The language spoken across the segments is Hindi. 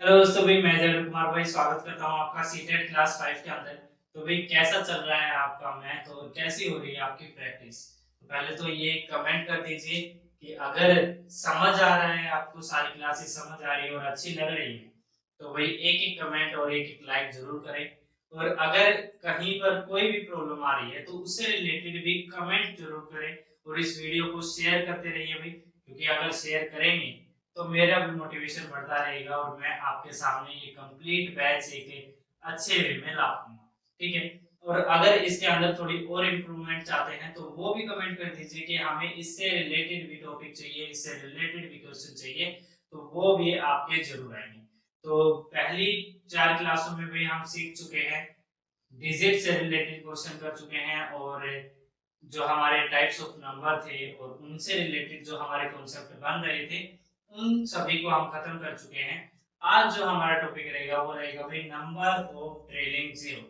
हेलो दोस्तों, भाई मैं जय कुमार भाई स्वागत करता हूँ आपका सीटेट क्लास 5 के अंदर। तो भाई कैसा चल रहा है आपका मैथ और कैसी हो रही है आपकी प्रैक्टिस? तो पहले तो ये कमेंट कर दीजिए कि अगर समझ आ रहा है, आपको सारी क्लासेस समझ आ रही है और अच्छी लग रही है, तो भाई एक एक कमेंट और एक एक लाइक जरूर करें। और अगर कहीं पर कोई भी प्रॉब्लम आ रही है तो उससे रिलेटेड भी कमेंट जरूर करें और इस वीडियो को शेयर करते रहिए भाई, क्योंकि अगर शेयर करेंगे तो मेरा भी मोटिवेशन बढ़ता रहेगा और मैं आपके सामने ये कंप्लीट बैच एक अच्छे वे में ला पाऊंगा। ठीक है। और अगर इसके अंदर थोड़ी और इम्प्रूवमेंट चाहते हैं तो वो भी कमेंट कर दीजिए कि हमें इससे रिलेटेड भी टॉपिक चाहिए, इससे रिलेटेड भी क्वेश्चन चाहिए, तो वो भी आपके जरूर आएंगे। तो पहली 4 क्लासों में भी हम सीख चुके हैं, डिजिट से रिलेटेड क्वेश्चन कर चुके हैं, और जो हमारे टाइप्स ऑफ नंबर थे और उनसे रिलेटेड जो हमारे कॉन्सेप्ट बन रहे थे उन सभी को हम खत्म कर चुके हैं। आज जो हमारा टॉपिक रहेगा वो रहेगा भाई नंबर ऑफ ट्रेलिंग जीरो।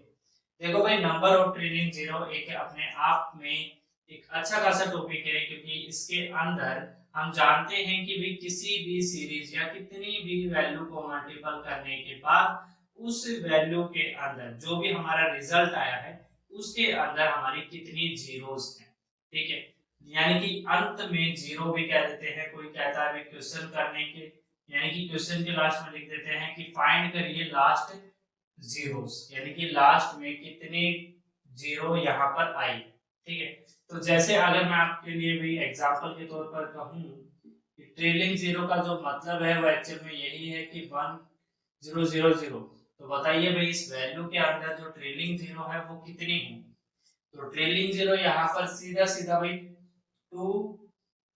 देखो भाई, नंबर ऑफ ट्रेलिंग जीरो एक अपने आप में एक अच्छा खासा टॉपिक है, क्योंकि इसके अंदर हम जानते हैं कि भाई किसी भी सीरीज या कितनी भी वैल्यू को मल्टीपल करने के बाद उस वैल्यू के अंदर जो भी हमारा रिजल्ट आया है उसके अंदर हमारी कितनी जीरोस हैं। ठीक है। यानी कि अंत में जीरो भी कह देते हैं, कोई कहता है क्वेश्चन करने के, यानी कि क्वेश्चन के लास्ट में लिख देते हैं कि फाइंड करिए लास्ट जीरोस, यानी कि लास्ट में कितने जीरो यहाँ पर आई। ठीक है। तो जैसे अगर मैं आपके लिए भी एग्जांपल के तौर पर कहूँ कि ट्रेलिंग जीरो का जो मतलब है वो एक्चुअल में यही है कि 1000, तो बताइए भाई इस वैल्यू के अंदर जो ट्रेलिंग जीरो है वो कितनी है? तो ट्रेलिंग जीरो यहाँ पर सीधा सीधा भाई 2,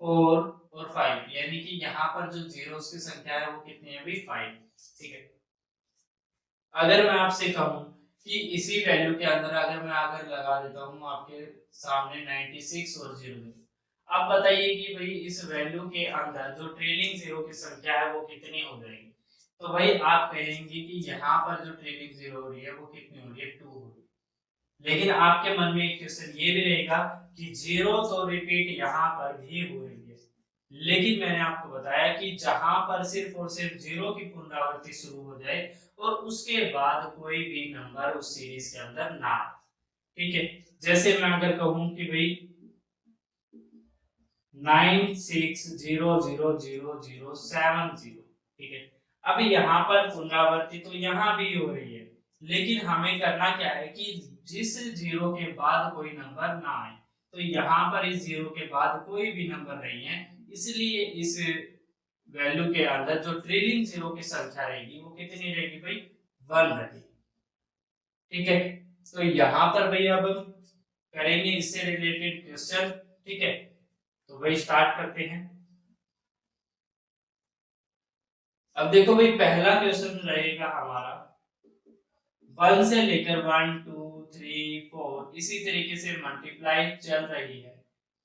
4 और 5, यानी कि यहाँ पर जो जीरोस की संख्या है वो कितनी है भाई 5। ठीक है। अगर मैं आपसे कहूँ कि इसी वैल्यू के अंदर अगर मैं अगर लगा देता हूँ आपके सामने 96 और 0, अब बताइए कि भाई इस वैल्यू के अंदर जो ट्रेलिंग जीरो की संख्या है वो कितनी हो जाएगी? तो भाई आप कहेंगे कि यहाँ पर जो ट्रेलिंग जीरो हो रही है वो कितनी हो रही है? 2 हो रही है। लेकिन आपके मन में एक क्वेश्चन ये भी रहेगा कि जीरो तो रिपीट यहाँ पर भी हो रही है, लेकिन मैंने आपको बताया कि जहां पर सिर्फ और सिर्फ जीरो की पुनरावृत्ति शुरू हो जाए और उसके बाद कोई भी नंबर उस सीरीज के अंदर ना आए। ठीक है। जैसे मैं अगर कहूं कि भाई 96000070, ठीक है। अब यहाँ पर पुनरावृत्ति तो यहाँ भी हो रही है, लेकिन हमें करना क्या है कि जिस जीरो के बाद कोई नंबर ना आए, तो यहाँ पर इस जीरो के बाद कोई भी नंबर नहीं है, इसलिए इस वैल्यू के अंदर जो ट्रेलिंग जीरो की संख्या रहेगी वो कितनी रहेगी भाई? 1 रहेगी। ठीक है। तो यहाँ पर भाई अब करेंगे इससे रिलेटेड क्वेश्चन। ठीक है। तो वही स्टार्ट करते हैं। अब देखो भाई, पहला क्वेश्चन रहेगा हमारा 1 से लेकर 1 2 3 4 इसी तरीके से मल्टीप्लाई चल रही है,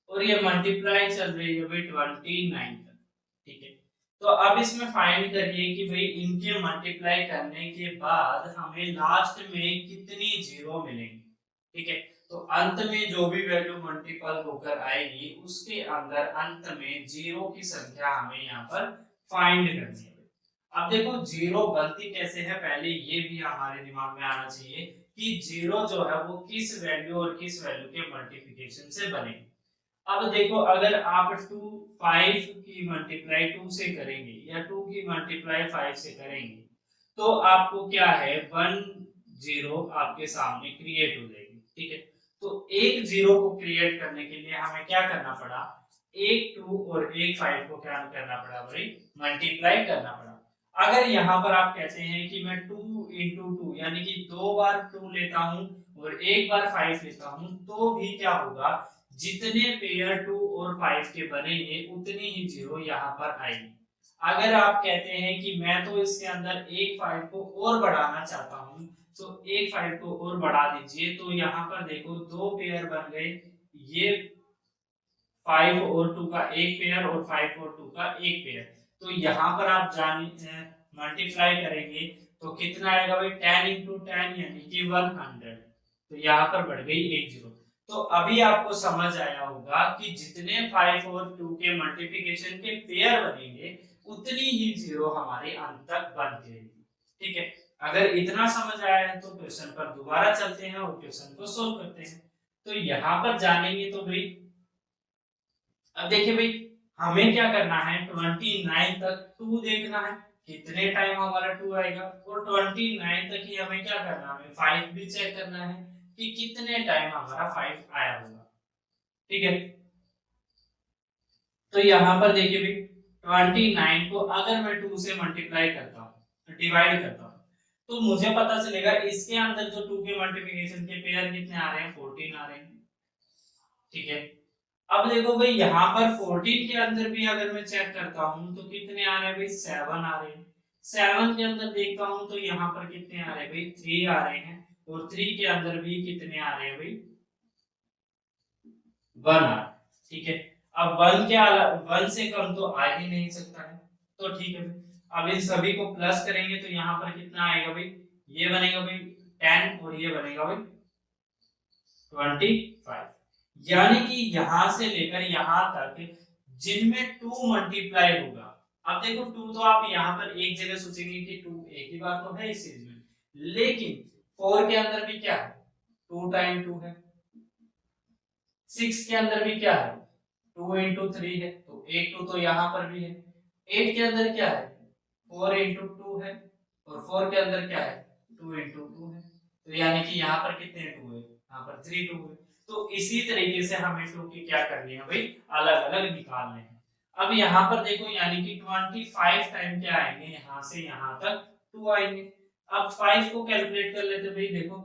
और ये मल्टीप्लाई चल रही है भाई 29 तक। ठीक है। तो अब इसमें फाइंड करिए कि भाई इनके मल्टीप्लाई करने के बाद हमें लास्ट में कितनी जीरो मिलेंगी। ठीक है। तो अंत में जो भी वैल्यू मल्टीपल होकर आएगी उसके अंदर अंत में जीरो की संख्या हमें यहाँ पर फाइंड करनी है। अब देखो जीरो बनती कैसे है, पहले ये भी हमारे दिमाग में आना चाहिए कि जीरो जो है वो किस वैल्यू और किस वैल्यू के मल्टीप्लिकेशन से बनेगी। अब देखो, अगर आप 5 की मल्टीप्लाई 2 से करेंगे या 2 की मल्टीप्लाई 5 से करेंगे, तो आपको क्या है 1 जीरो आपके सामने क्रिएट हो जाएगी। ठीक है। तो एक जीरो को क्रिएट करने के लिए हमें क्या करना पड़ा? एक 2 और एक 5 को क्या करना पड़ा भाई? मल्टीप्लाई करना पड़ा। अगर यहाँ पर आप कहते हैं कि मैं 2 इंटू 2 यानी कि 2 बार 2 लेता हूं और एक बार 5 लेता हूं, तो भी क्या होगा? जितने पेयर 2 और 5 के बनेंगे उतनी ही जीरो यहाँ पर आएगी। अगर आप कहते हैं कि मैं तो इसके अंदर एक 5 को और बढ़ाना चाहता हूं, तो एक 5 को और बढ़ा दीजिए, तो यहाँ पर देखो दो पेयर बन गए, ये 5 और 2 का एक पेयर और 5 और 2 का एक पेयर। तो यहाँ पर आप जान मल्टीप्लाई करेंगे तो कितना आएगा भाई? 10 इंटू 10 यानी कि 100। तो यहाँ पर बढ़ गई एक जीरो। तो अभी आपको समझ आया होगा कि जितने 5 और 2 के मल्टीप्लिकेशन के पेयर बनेंगे उतनी ही जीरो हमारे अंत तक बनती रहेगी। ठीक है, अगर इतना समझ आया है तो क्वेश्चन पर दोबारा चलते हैं और क्वेश्चन को सोल्व करते हैं। तो यहाँ पर जानेंगे तो भाई अब देखिए भाई हमें क्या करना है, 29 तक 2 देखना है, कितने टाइम हमारा 2 आएगा, और 29 तक ही हमें क्या करना है, हमें 5 भी चेक करना है कि कितने टाइम हमारा 5 आया होगा। ठीक है, तो यहाँ पर देखिए भाई 29 को अगर मैं 2 से मल्टीप्लाई करता हूँ, डिवाइड करता हूँ, तो मुझे पता चलेगा इसके अंदर जो 2 के मल्टीप्लिकेशन के पेयर कितने आ रहे हैं, 14 आ रहे हैं। ठीक है, अब देखो भाई यहाँ पर 14 के अंदर भी अगर मैं चेक करता हूँ तो कितने आ रहे हैं भाई, 7 आ रहे हैं। 7 के अंदर देखता हूँ तो यहाँ पर कितने आ रहे हैं भाई, 3 आ रहे हैं, और 3 के अंदर भी कितने आ रहे हैं भाई, 1 आ रहा है। ठीक है, अब 1 के 1 से कम तो आ ही नहीं सकता है, तो ठीक है अब इन सभी को प्लस करेंगे तो यहाँ पर कितना आएगा भाई, ये बनेगा भाई 10 और ये बनेगा भाई 25। यानी कि यहां से लेकर यहां तक जिनमें 2 मल्टीप्लाई होगा। अब देखो 2 तो आप यहां पर एक जगह सोचेंगे कि 2 एक ही बात तो है इस चीज में, लेकिन 4 के अंदर भी क्या है, 2 टाइम 2 है। 6 के अंदर भी क्या है, 2 इंटू 3 है, तो 8 2 तो यहाँ पर भी है। 8 के अंदर क्या है, 4 इंटू 2 है, और 4 के अंदर क्या है, 2 इंटू 2 है, तो यानी कि यहाँ पर कितने 2 है, यहाँ पर 3 2 है। तो इसी तरीके से हमें 2 की क्या करनी है भाई, अलग अलग निकालने हैं। अब यहाँ पर देखो यानी कि 25 टाइम क्या आएंगे, यहाँ से यहाँ तक 2 आएंगे। अब 5 को कैलकुलेट कर लेते भाई, देखो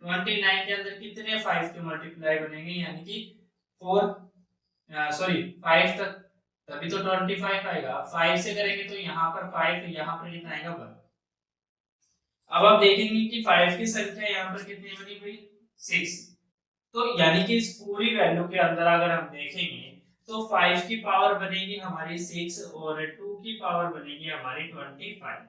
29 के अंदर कितने 5 के मल्टीप्लाई बनेंगे, यानी कि 4 सॉरी 5 तक, तभी तो 25 आएगा। 5 से करेंगे तो यहाँ पर 5, यहाँ पर कितना आएगा 1। अब आप देखेंगे कि 5 की संख्या यहाँ पर कितनी बनी भाई, 6। तो यानी कि इस पूरी वैल्यू के अंदर अगर हम देखेंगे तो 5 की पावर बनेगी हमारी 6 और 2 की पावर बनेगी हमारी 25।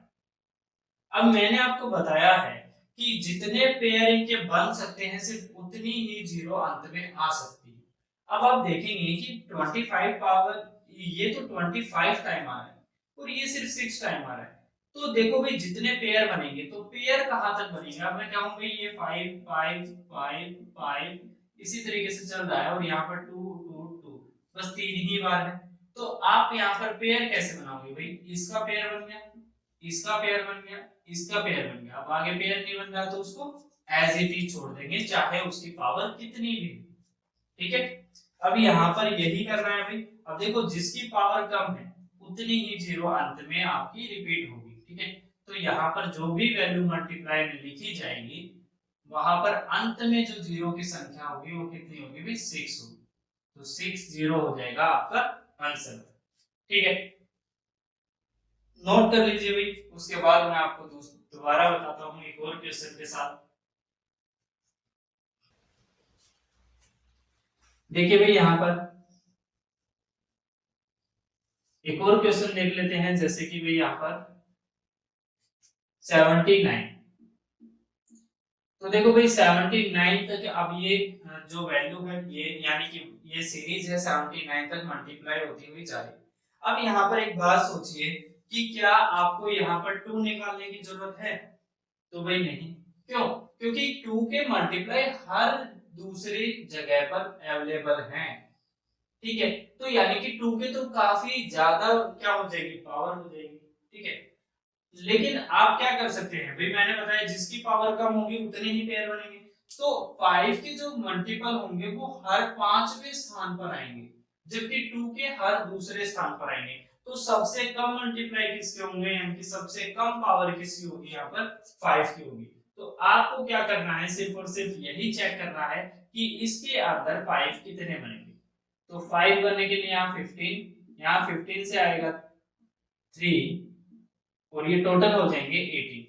अब मैंने आपको बताया है कि जितने पेयर इनके बन सकते हैं सिर्फ उतनी ही जीरो अंत में आ सकती है। अब आप देखेंगे कि 25 पावर, ये तो 25 टाइम आ रहा है और ये सिर्फ 6 टाइम आ रहा है। तो देखो भाई जितने पेयर बनेंगे तो पेयर कहां तक बनेंगे, अब मैं कहूं भाई ये 5 5 5 5 इसी तरीके से चल रहा है, और यहाँ पर 2 2 2 बस 3 ही बार है। तो आप यहाँ पर पेयर कैसे बनाओगे भाई, इसका पेयर बन गया, इसका पेयर बन गया, इसका पेयर बन गया। अब आगे पेयर नहीं बन रहा तो उसको एज इट इज छोड़ देंगे चाहे उसकी पावर कितनी भी। ठीक है, अब यहाँ पर यही करना है भाई। अब देखो जिसकी पावर कम है उतनी ही जीरो अंत में आपकी रिपीट होगी। ठीक है, तो यहाँ पर जो भी वैल्यू मल्टीप्लाई में लिखी जाएगी वहां पर अंत में जो जीरो की संख्या होगी वो कितनी होगी भाई, 6 होगी। तो 6 जीरो हो जाएगा आपका आंसर। ठीक है, नोट कर लीजिए भाई, उसके बाद मैं आपको दोबारा बताता हूँ एक और क्वेश्चन के साथ। देखिए भाई यहाँ पर एक और क्वेश्चन देख लेते हैं, जैसे कि भाई यहाँ पर 79। तो देखो भाई 79 तक अब ये जो वैल्यू है ये यानी कि ये सीरीज है 79 तक मल्टीप्लाई होती हुई जा रही है। अब यहाँ पर एक बात सोचिए कि क्या आपको यहाँ पर 2 निकालने की जरूरत है, तो भाई नहीं। क्यों, क्योंकि 2 के मल्टीप्लाई हर दूसरी जगह पर अवेलेबल हैं। ठीक है, तो यानी कि 2 के तो काफी ज्यादा क्या हो जाएगी, पावर हो जाएगी। ठीक है, लेकिन आप क्या कर सकते हैं भाई, मैंने बताया जिसकी पावर कम होगी उतने ही पेयर बनेंगे। तो 5 के जो मल्टीपल होंगे वो हर पांचवें स्थान पर आएंगे, जबकि 2 के हर दूसरे स्थान पर आएंगे। तो सबसे कम मल्टीप्लाई किसके होंगे, यानी कि सबसे कम पावर किसकी होगी, यहाँ पर 5 की होगी। तो आपको क्या करना है, सिर्फ और सिर्फ यही चेक करना है कि इसके अंदर 5 कितने बनेंगे। तो 5 बनने के लिए यहाँ 15, यहाँ 15 से आएगा 3, और ये टोटल हो जाएंगे 18।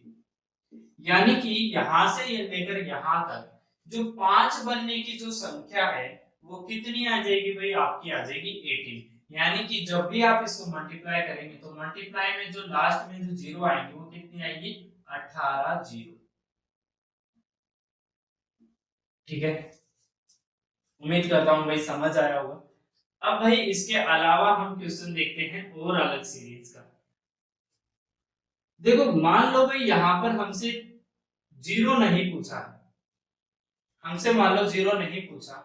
यानी कि यहां से ये लेकर यहां तक जो 5 बनने की जो संख्या है वो कितनी आ जाएगी भाई, आपकी आ जाएगी 18। यानी कि जब भी आप इसको मल्टीप्लाई करेंगे तो मल्टीप्लाई में जो लास्ट में जो जीरो आएंगे वो कितनी आएगी, 18 जीरो। ठीक है, उम्मीद करता हूं भाई समझ आया होगा। अब भाई इसके अलावा हम क्वेश्चन देखते हैं और अलग सीरीज का। देखो मान लो भाई यहाँ पर हमसे जीरो नहीं पूछा है, हमसे मान लो जीरो नहीं पूछा,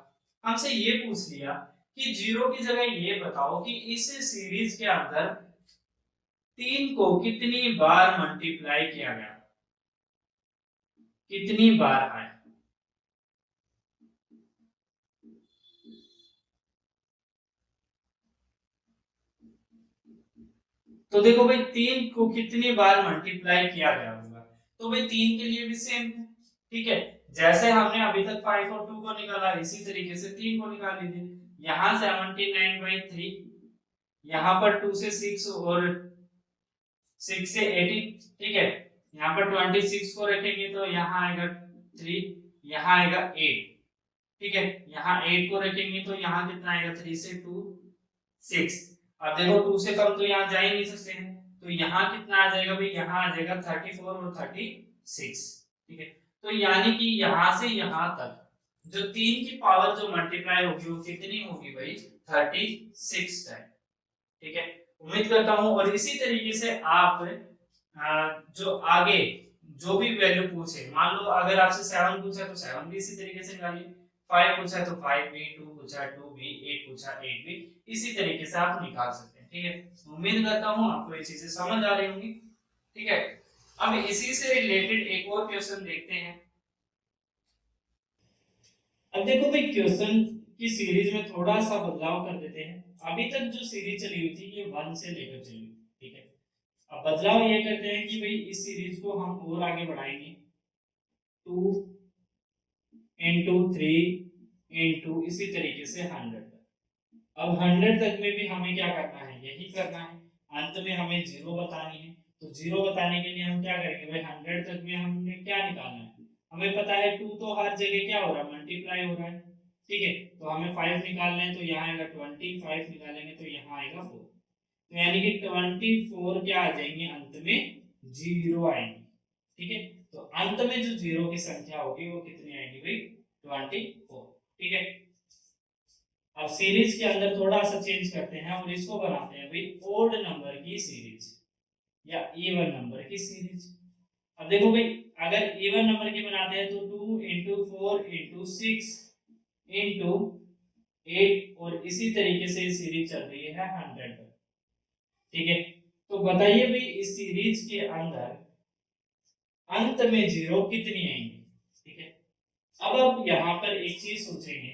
हमसे ये पूछ लिया कि जीरो की जगह ये बताओ कि इस सीरीज के अंदर 3 को कितनी बार मल्टीप्लाई किया गया, कितनी बार आए। तो देखो भाई 3 को कितनी बार मल्टीप्लाई किया गया होगा, तो भाई 3 के लिए भी सेम है, ठीक है। जैसे हमने अभी तक 5 और 2 को निकाला, इसी तरीके से 3 को निकाल लीजिए। यहाँ 79/3, यहाँ पर 2 से 6 और 6 से 18, ठीक है। यहाँ पर 26 को रखेंगे तो यहाँ आएगा 3, यहाँ आएगा 8, ठीक है। यहाँ 8 को रखेंगे तो यहाँ कितना आएगा, 3 से 2 6। अब देखो 2 से कम तो यहाँ जा ही नहीं सकते हैं, तो यहाँ कितना आ जाएगा भाई, यहाँ आ जाएगा 34 और 36, ठीक है। तो यानी कि यहाँ से यहाँ तक जो 3 की पावर जो मल्टीप्लाई होगी वो कितनी होगी भाई, 36 टाइम, ठीक है। उम्मीद करता हूं, और इसी तरीके से आप जो आगे जो भी वैल्यू पूछे, मान लो अगर आपसे 7 पूछा तो 7 भी इसी तरीके से निकालिए, 5 पूछा तो 5 भी, 2 पूछा 2 भी, 8 पूछा 8 भी, इसी तरीके से आप निकाल सकते हैं, ठीक है। उम्मीद करता हूं आपको ये चीजें समझ आ रही होंगी, ठीक है। अब इसी से रिलेटेड एक और क्वेश्चन देखते हैं। अब देखो भाई क्वेश्चन की सीरीज में थोड़ा सा बदलाव कर देते हैं। अभी तक जो सीरीज चली हुई थी ये 1 से लेकर चली हुई, ठीक है। अब बदलाव ये करते हैं कि भाई इस सीरीज को हम और आगे बढ़ाएंगे, 2 इंटू 3 इंटू इसी तरीके से 100 तक। अब 100 तक में भी हमें क्या करना है, यही करना है, अंत में हमें जीरो बतानी है। तो जीरो बताने के लिए हम क्या करेंगे भाई, 100 तक में हमने क्या निकालना है, हमें पता है 2 तो हर जगह क्या हो रहा है, मल्टीप्लाई हो रहा है, ठीक है। तो हमें 5 निकालना है, तो यहाँ आएगा 20, 5 निकालेंगे तो यहाँ आएगा 4, तो यानी कि 24 क्या आ जाएंगे, अंत में जीरो आएंगे, ठीक है। तो अंत में जो जीरो की संख्या होगी वो कितनी आएगी भाई, 24, ठीक है। अब सीरीज के अंदर थोड़ा सा चेंज करते हैं और इसको बनाते हैं भाई ओड नंबर की सीरीज या इवन नंबर की सीरीज। अब देखो भाई अगर इवन नंबर की बनाते हैं तो 2 इंटू 4 इंटू 6 इंटू 8 और इसी तरीके से सीरीज चल रही है 100 तक, ठीक है। तो बताइए भाई इस सीरीज के अंदर अंत में जीरो कितनी आएंगी, ठीक है। अब आप यहाँ पर एक चीज सोचेंगे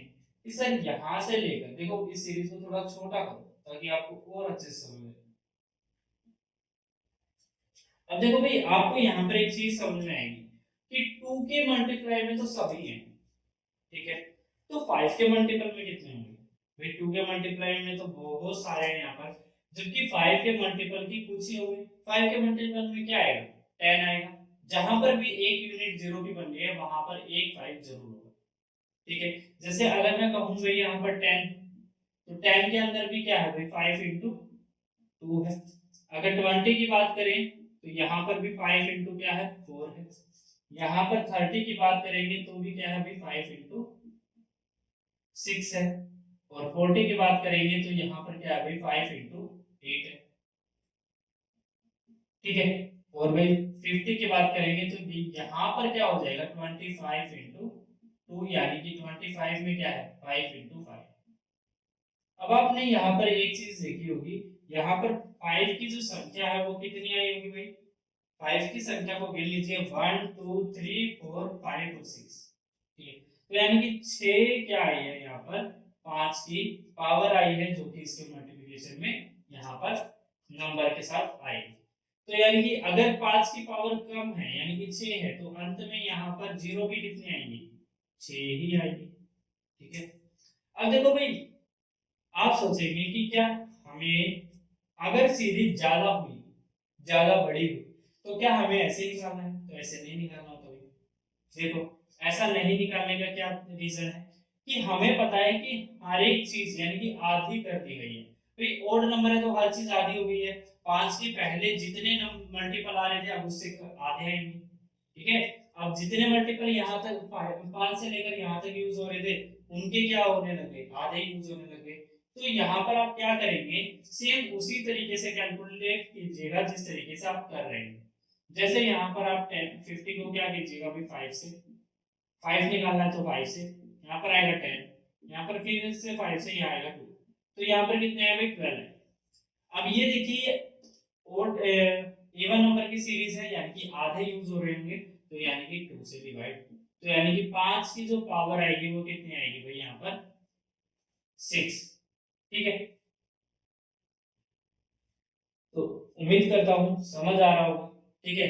कि सर यहाँ से लेकर, देखो इस सीरीज को थोड़ा छोटा करो ताकि आपको और अच्छे से समझ में। अब देखो भाई आपको यहाँ पर एक चीज समझ में आएगी कि 2 के मल्टीप्लाई में तो सभी हैं, ठीक है। तो 5 के मल्टीपल में कितने होंगे भाई, 2 के मल्टीप्लाई में तो बहुत सारे हैं यहाँ पर, जबकि 5 के मल्टीपल की कुछ ही होंगे। 5 के मल्टीपल में क्या आएगा, 10 आएगा। जहां पर भी एक यूनिट जीरो की बन रही है वहां पर एक 5 जरूर होगा, ठीक है। जैसे अगर मैं कहूँ भाई यहाँ पर 10, तो 10 के अंदर भी क्या है भाई, 5 इंटू 2 है। अगर 20 की बात करें तो यहाँ पर भी 5 इंटू क्या है, 4 है। यहाँ पर 30 की बात करेंगे तो भी क्या है भाई, 5 इंटू 6 है। और 40 की बात करेंगे तो यहाँ पर क्या है भाई, 5 इंटू 8 है, ठीक है। और भाई 50 की बात करेंगे तो यहाँ पर क्या हो जाएगा, 25 इंटू 2, यानी कि 25 में क्या है, 5 इंटू 5। अब आपने यहाँ पर एक चीज देखी होगी, यहाँ पर 5 की जो संख्या है वो कितनी आई होगी भाई, 5 की संख्या को गिन लीजिए, 1 2 3 4 5 और 6, ठीक है। तो यानी कि 6 क्या आई है यहाँ पर, 5 की पावर आई है, जो कि इसके मल्टीप्लिकेशन में यहाँ पर नंबर के साथ आई। तो यानी कि अगर 5 की पावर कम है यानी कि 6 है, तो अंत में यहाँ पर जीरो भी कितनी आएंगी, 6 ही आएगी, ठीक है। अब देखो भाई आप सोचेंगे कि क्या हमें अगर सीरीज ज्यादा हुई, ज्यादा बड़ी हुई, तो क्या हमें ऐसे ही निकालना है, तो ऐसे नहीं निकालना होता भाई। देखो ऐसा नहीं निकालने का क्या रीजन है कि हमें पता है कि हर एक चीज यानी कि आधी कर दी गई है भाई, ओड नंबर है तो हर चीज आधी हो गई है। 5 के पहले जितने मल्टीपल आ रहे थे अब उससे आधे आएंगे, ठीक है। अब जितने मल्टीपल यहाँ तक 5 से लेकर यहाँ तक यूज हो रहे थे उनके क्या होने लगे, आधे यूज होने लगे। तो यहाँ पर आप क्या करेंगे, सेम उसी तरीके से कैलकुलेट कीजिएगा जिस तरीके से आप कर रहे हैं। जैसे यहाँ पर आप 50 को क्या कीजिएगा भाई 5 से, 5 निकालना है तो 5 से, यहाँ पर आएगा 10, यहाँ पर फिर से 5 से यहाँ आएगा 2, तो यहाँ पर कितने हैं भाई 12 है। अब ये देखिए ओड इवन नंबर की सीरीज है, यानी कि आधे यूज हो रहे होंगे, तो यानी कि 2 से डिवाइड, तो यानी कि 5 की जो पावर आएगी वो कितनी आएगी भाई यहाँ पर 6। ठीक है, तो उम्मीद करता हूँ समझ आ रहा होगा। ठीक है,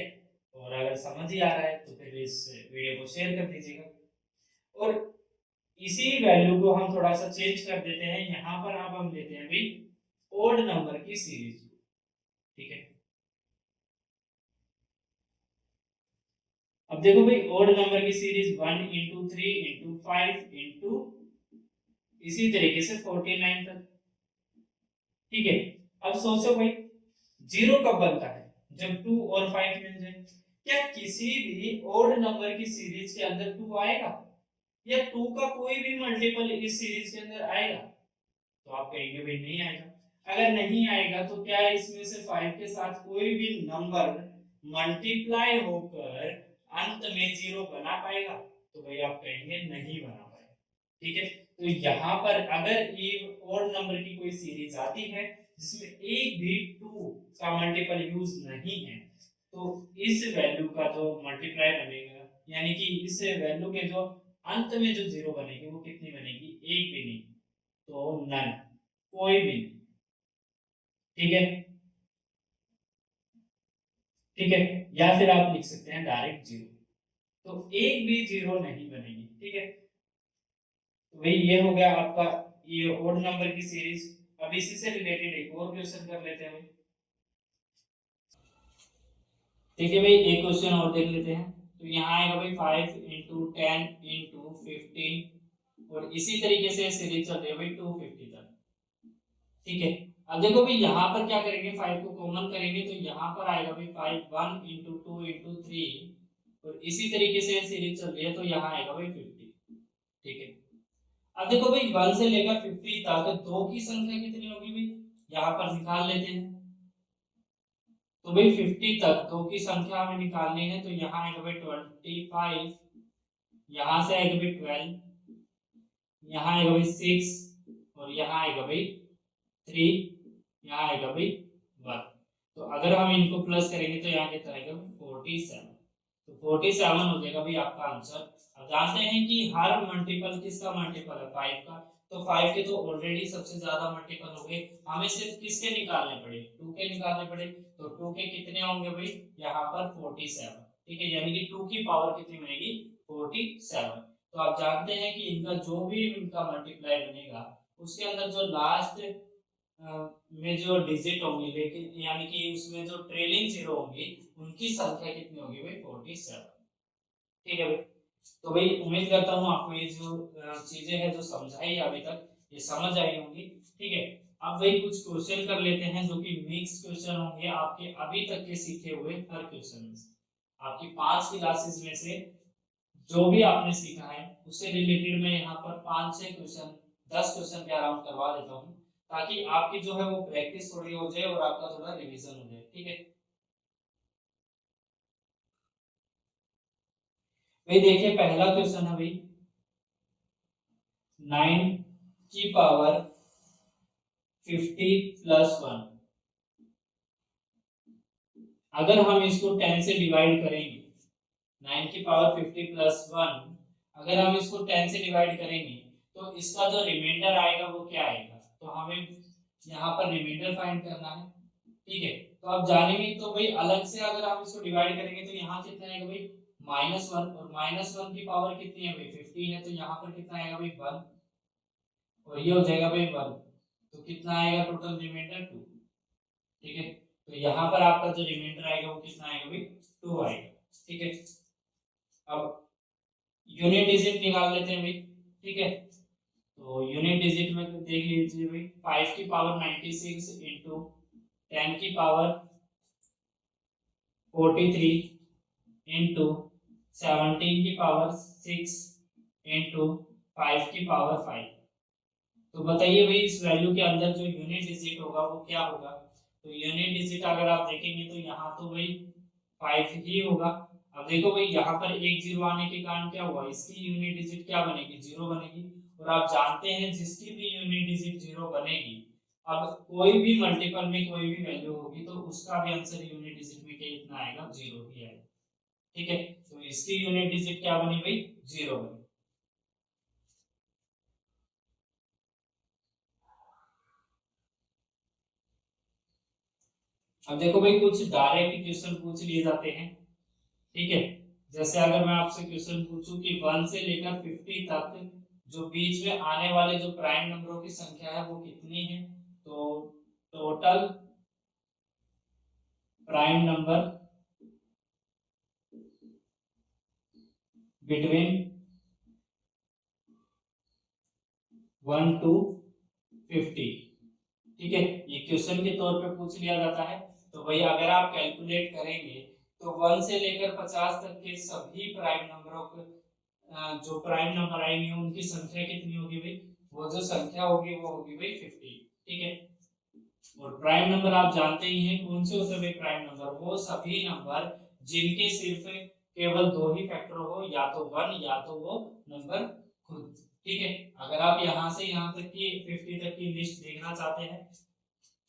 और अगर समझ ही आ रहा है तो फिर इस वीडियो को शेयर कर दीजिएगा। और इसी वैल्यू को हम थोड़ा सा चेंज कर देते हैं, यहाँ पर अब हम लेते हैं भाई ओड नंबर की सीरीज। ठीक है, अब देखो भाई ओड नंबर की सीरीज 1 इंटू 3 इंटू 5 इंटू इसी तरीके से 49 तक। ठीक है, अब सोचो भाई जीरो कब बनता है, जब 2 और 5 मिल जाए। क्या किसी भी ओड नंबर की सीरीज के अंदर 2 आएगा, या 2 का कोई भी मल्टीपल इस सीरीज के अंदर आएगा? तो आप कहेंगे भाई नहीं आएगा। अगर नहीं आएगा तो क्या इसमें से 5 के साथ कोई भी नंबर मल्टीप्लाई होकर अंत में 0 बना पाएगा? तो भाई आप कहेंगे नहीं बना पाएगा। ठीक है, तो यहाँ पर अगर ये ओड नंबर की कोई सीरीज आती है जिसमें एक भी 2 का मल्टीपल यूज नहीं है, तो इस वैल्यू का जो मल्टीप्लाई बनेगा, यानी कि इस वैल्यू के जो अंत में जो 0 बनेगी वो कितनी बनेगी, एक भी नहीं, तो नन, कोई भी नहीं। ठीक है, ठीक है, या फिर आप लिख सकते हैं डायरेक्ट 0, तो एक भी 0 नहीं बनेगी। ठीक है, तो भाई ये हो गया आपका ये ओड नंबर की सीरीज। अब इसी से रिलेटेड एक और क्वेश्चन कर लेते हैं भाई। ठीक है भाई, एक क्वेश्चन और देख लेते हैं। तो यहाँ आएगा भाई 5 इंटू 10 इंटू 15, और इसी तरीके से सीरीज चल रही है भाई 250 तक। ठीक है, अब देखो भाई यहाँ पर क्या करेंगे, 5 को कॉमन करेंगे तो यहाँ पर आएगा भाई 5 1 इंटू 2 इंटू 3, और इसी तरीके से सीरीज चल रही है तो यहाँ आएगा भाई 50। ठीक है, अब देखो भाई 1 से लेकर 50 तक दो की संख्या कितनी होगी भाई, यहाँ पर निकाल लेते हैं। तो भाई 50 तक दो की संख्या हमें निकालनी है, तो यहाँ आएगा भाई 25, यहाँ से आएगा भाई 12, यहाँ आएगा भाई 6, और यहाँ आएगा भाई 3, यहाँ आएगा भाई 1। तो अगर हम इनको प्लस करेंगे तो यहाँ कितना आएगा 47, तो 47 हो जाएगा भाई आपका आंसर। अब जानते हैं कि हर मल्टीपल किसका मल्टीपल है 5 का, तो 5 के तो ऑलरेडी सबसे ज्यादा मल्टीपल हो गए, हमें सिर्फ किसके निकालने पड़े, 2 के निकालने पड़े। तो 2 के कितने होंगे भाई यहाँ पर 47। ठीक है, यानी कि 2 की पावर कितनी बनेगी 47। तो आप जानते हैं कि इनका जो भी इनका मल्टीप्लाई बनेगा उसके अंदर जो लास्ट में जो डिजिट होंगी, लेकिन यानी कि उसमें जो ट्रेलिंग जीरो होंगी उनकी संख्या कितनी होगी भाई 47। ठीक है भाई, तो भाई उम्मीद करता हूँ आपको ये जो चीजें हैं जो समझाई अभी तक ये समझ आई होंगी। ठीक है, अब वही कुछ क्वेश्चन कर लेते हैं जो कि मिक्स क्वेश्चन होंगे आपके अभी तक के सीखे हुए हर क्वेश्चन में से। आपकी 5 क्लासेस में से जो भी आपने सीखा है उससे रिलेटेड मैं यहाँ पर 5-6 क्वेश्चन 10 क्वेश्चन के आराम करवा देता हूँ, ताकि आपकी जो है वो प्रैक्टिस थोड़ी हो जाए और आपका थोड़ा रिवीजन हो जाए। ठीक है भाई, देखिए पहला क्वेश्चन है भाई 9 की पावर 50 प्लस 1। अगर हम इसको 10 से डिवाइड करेंगे, 9 की पावर 50 प्लस 1 अगर हम इसको 10 से डिवाइड करेंगे तो इसका जो रिमाइंडर आएगा वो क्या आएगा, तो हमें यहाँ पर रिमाइंडर फाइंड करना है। ठीक है, तो आप जानेंगे तो भाई अलग से अगर हम इसको डिवाइड करेंगे तो यहाँ कितना आएगा भाई -1, और -1 की पावर कितनी है भाई 50 है, तो यहाँ पर कितना आएगा भाई 1, और ये हो जाएगा भाई 1, तो कितना आएगा टोटल रिमाइंडर 2। ठीक है, तो यहाँ पर आपका जो रिमाइंडर आएगा वो कितना आएगा भाई 2 आएगा। ठीक है, अब यूनिट डिजिट निकाल लेते हैं भाई। ठीक है, तो यूनिट डिजिट में देख लीजिए भाई 5 की पावर 96 इंटू 10 की पावर 43 इंटू 17 की पावर 6 इंटू 5 की पावर 5। तो बताइए भाई इस वैल्यू के अंदर जो यूनिट डिजिट होगा वो क्या होगा। तो यूनिट डिजिट अगर आप देखेंगे तो यहाँ तो भाई 5 ही होगा। अब देखो भाई यहाँ पर एक जीरो आने के कारण क्या हुआ, इसकी यूनिट डिजिट क्या बनेगी, जीरो बनेगी। और आप जानते हैं जिसकी भी यूनिट डिजिट जीरो बनेगी, अब कोई भी मल्टीपल में कोई भी वैल्यू होगी तो उसका भी आंसर यूनिट डिजिट में कितना आएगा, जीरो ही आएगा। ठीक है, तो इसकी यूनिट डिजिट क्या बनी भाई, जीरो बनी। अब देखो भाई कुछ डायरेक्ट क्वेश्चन पूछ लिए जाते हैं। ठीक है, जैसे अगर मैं आपसे क्वेश्चन पूछूं कि 1 से लेकर 50 तक जो बीच में आने वाले जो प्राइम नंबरों की संख्या है वो कितनी है, तो total prime number between 1 to 50। ठीक है, ये क्वेश्चन के तौर पे पूछ लिया जाता है। तो भाई अगर आप कैलकुलेट करेंगे तो 1 से लेकर 50 तक के सभी प्राइम नंबरों के जो प्राइम नंबर आएंगे उनकी संख्या कितनी होगी भाई, वो जो संख्या होगी वो होगी भाई 50। ठीक है, और प्राइम नंबर आप जानते ही हैं कौन से होते हैं भाई प्राइम नंबर, वो सभी नंबर जिनके सिर्फ केवल दो ही फैक्टर हो, या तो 1 या तो वो नंबर खुद। ठीक है, अगर आप यहाँ से यहाँ तक की 50 तक की लिस्ट देखना चाहते हैं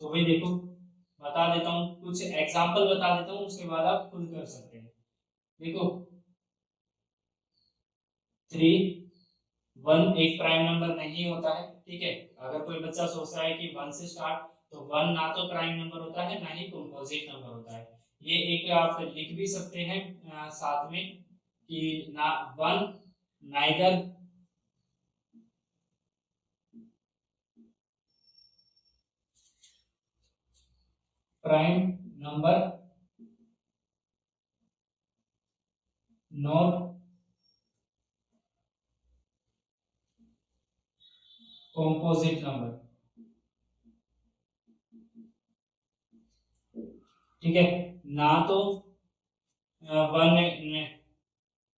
तो भाई देखो बता देता हूँ, कुछ एग्जांपल बता देता हूँ, उसके बाद आप खुद कर सकते हैं। देखो 3 1 एक प्राइम नंबर नहीं होता है। ठीक है, अगर कोई बच्चा सोच रहा है कि 1 से स्टार्ट, तो 1 ना तो प्राइम नंबर होता है ना ही कंपोजिट नंबर होता है। ये एक आप लिख भी सकते हैं साथ में कि ना 1 neither prime number nor composite number. ठीक है, ना तो 1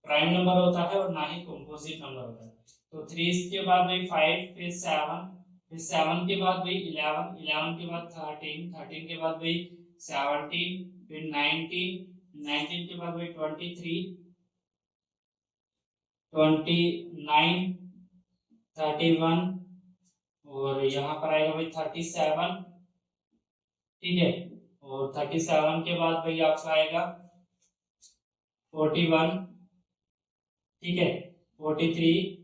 प्राइम नंबर होता है और ना ही कंपोजिट नंबर होता है। तो 3 के बाद भाई 5, फिर 7, फिर 7 के बाद भाई 11, 11 के बाद 13, 13 के बाद भाई 17, फिर 19, 19 के बाद भाई 23, 29, 31, और यहाँ पर आएगा भाई 37। ठीक है, और 37 के बाद भाई आपका आएगा 41। ठीक है, 43,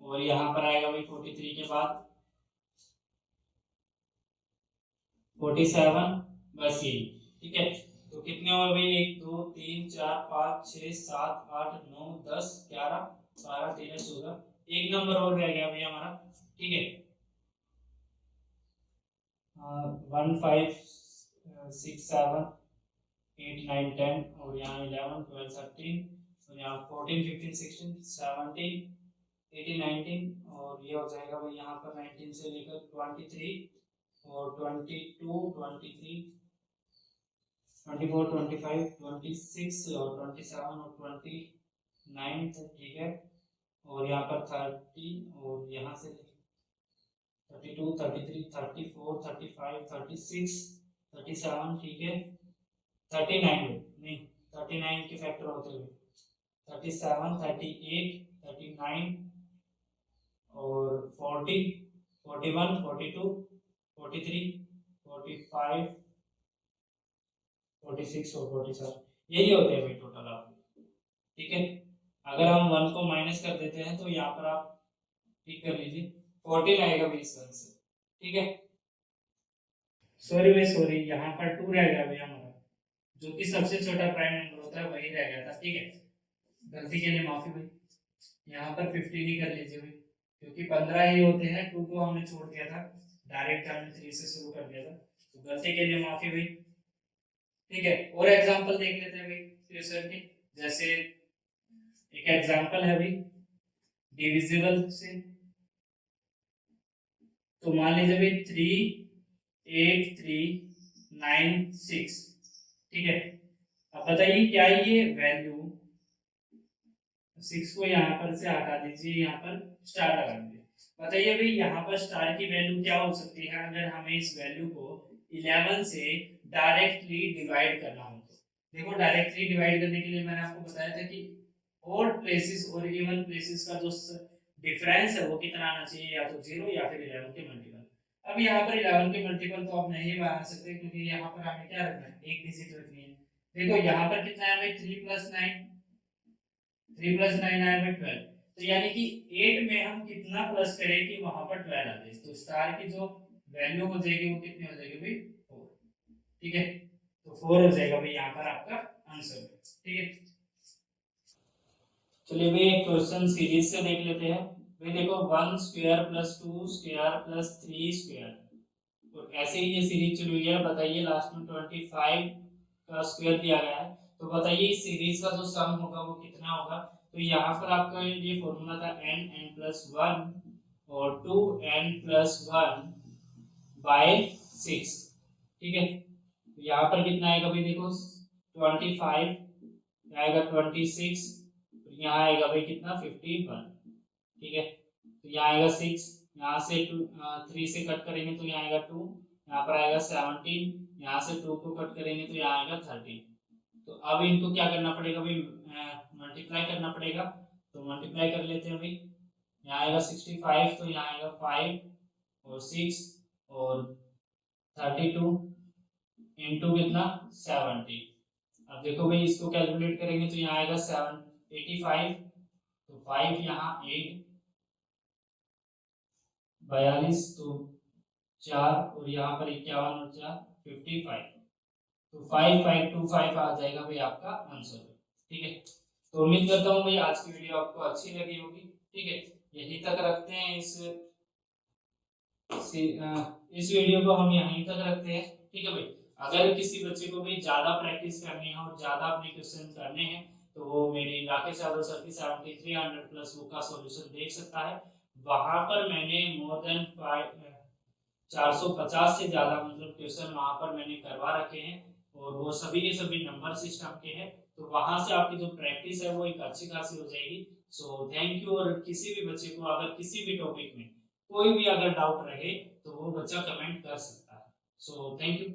और यहाँ पर आएगा भाई 43 के बाद 47, बस यही। ठीक है, तो कितने हुए भाई, 1 2 3 4 5 6 7 8 9 10 11 12 13 14, एक नंबर और रह गया भाई हमारा। ठीक है, 1 5 6 7 8 9 10, और यहाँ 11 12 13, और यहाँ 14 15 16 17 18 19, और ये हो जाएगा भाई यहाँ पर 19 से लेकर 23, और 22 23 24 25 26 और 27 और 29। ठीक है, और यहाँ पर 30, और यहाँ से 32 33 34 35 36 37। ठीक है, 39 नहीं, 39 के फैक्टर होते हुए 37 38 39 और 40 41 42 43 45 46 और 47, यही होते हैं भाई टोटल आपके। ठीक है, अगर हम 1 को माइनस कर देते हैं तो यहाँ पर आप ठीक कर लीजिए, 14 आएगा भाई इस आंसर। ठीक है, सॉरी भाई सॉरी, यहाँ पर 2 रह गया भाई हमारा, जो कि सबसे छोटा प्राइम नंबर होता है वही रह गया था। ठीक है, गलती के लिए माफी भाई, यहाँ पर 15 ही कर लीजिए भाई, क्योंकि 15 ही होते हैं, 2 को हमने छोड़ दिया था, डायरेक्ट हमने 3 से शुरू कर दिया था, तो गलती के लिए माफी भाई। ठीक है, और एग्जांपल देख लेते हैं भाई क्वेश्चन के, जैसे एक एग्जांपल है भाई डिविजिबल से, तो मान लीजिए भाई 38396। ठीक है, अब बताइए क्या ये वैल्यू, 6 को यहाँ पर से हटा दीजिए, यहाँ पर स्टार लगा दीजिए। बताइए भाई यहाँ पर स्टार की वैल्यू क्या हो सकती है अगर हमें इस वैल्यू को 11 से डायरेक्टली डिवाइड करना हो तो। देखो डायरेक्टली डिवाइड करने के लिए मैंने आपको बताया था कि ऑड प्लेसेस और इवन प्लेसेस का जो डिफरेंस है वो कितना आना चाहिए, या तो 0 या फिर 11 के मल्टीपल। अब यहाँ पर 11 के मल्टीपल तो आप नहीं बना सकते, क्योंकि यहाँ पर हमें क्या रखना है, एक डिजिट रखनी है। देखो यहाँ पर कितना है हमें, 3 + 9, 3 + 9 आया हमें 12। तो यानी कि 8 में हम कितना प्लस करें कि वहां पर 12 आ जाए, तो स्टार की जो वैल्यू हो जाएगी वो कितनी हो जाएगी भाई, 4। ठीक है, तो 4 हो जाएगा भाई यहाँ पर आपका आंसर। ठीक है, चलिए भाई एक क्वेश्चन सीरीज से देख लेते हैं। भाई देखो 1 स्क्वायर + 2 स्क्वायर + 3 स्क्वायर, तो ऐसे ही ये सीरीज चली हुई है। बताइए लास्ट में 25 का स्क्वायर दिया गया है, तो बताइए इस सीरीज का जो सम होगा वो कितना होगा। तो यहाँ पर आपका ये फॉर्मूला था n+1 और 2n+1 बाय 6। ठीक है, तो यहाँ पर कितना आएगा भाई, देखो 25 आएगा, 26, यहाँ आएगा भाई कितना 51। ठीक है, तो यहाँ आएगा 6, यहाँ से 3 से कट करेंगे तो यहाँ आएगा 2, यहाँ पर आएगा 17, यहाँ से 2 को कट करेंगे तो यहाँ आएगा 13। तो अब इनको क्या करना पड़ेगा भाई, मल्टीप्लाई करना पड़ेगा। तो मल्टीप्लाई कर लेते हैं भाई, यहाँ आएगा 65, तो यहाँ आएगा 5 और 6 और 32 इंटू कितना 70। अब देखो भाई इसको कैलकुलेट करेंगे तो यहाँ आएगा 85, तो 5 यहाँ 8, 42, तो 4 और यहाँ पर 51 और 4 55, तो 5525 आ जाएगा भाई आपका आंसर। ठीक है, तो उम्मीद करता हूँ भाई आज की वीडियो आपको अच्छी लगी होगी। ठीक है, यहीं तक रखते हैं इस वीडियो को हम यहीं तक रखते हैं। ठीक है भाई, अगर किसी बच्चे को भी ज्यादा प्रैक्टिस करनी है और ज्यादा अपने क्वेश्चन करने हैं तो वो मेरी राकेश यादव सर की 7300+ बुक का सॉल्यूशन देख सकता है। वहां पर मैंने मोर देन 450 से ज्यादा मतलब क्वेश्चन वहां पर मैंने करवा रखे हैं, और वो सभी के सभी नंबर सिस्टम के हैं। तो वहां से आपकी जो प्रैक्टिस है वो एक अच्छी खासी हो जाएगी। So thank you. और किसी भी बच्चे को अगर किसी भी टॉपिक में कोई भी अगर डाउट रहे तो वो बच्चा कमेंट कर सकता है। So thank you.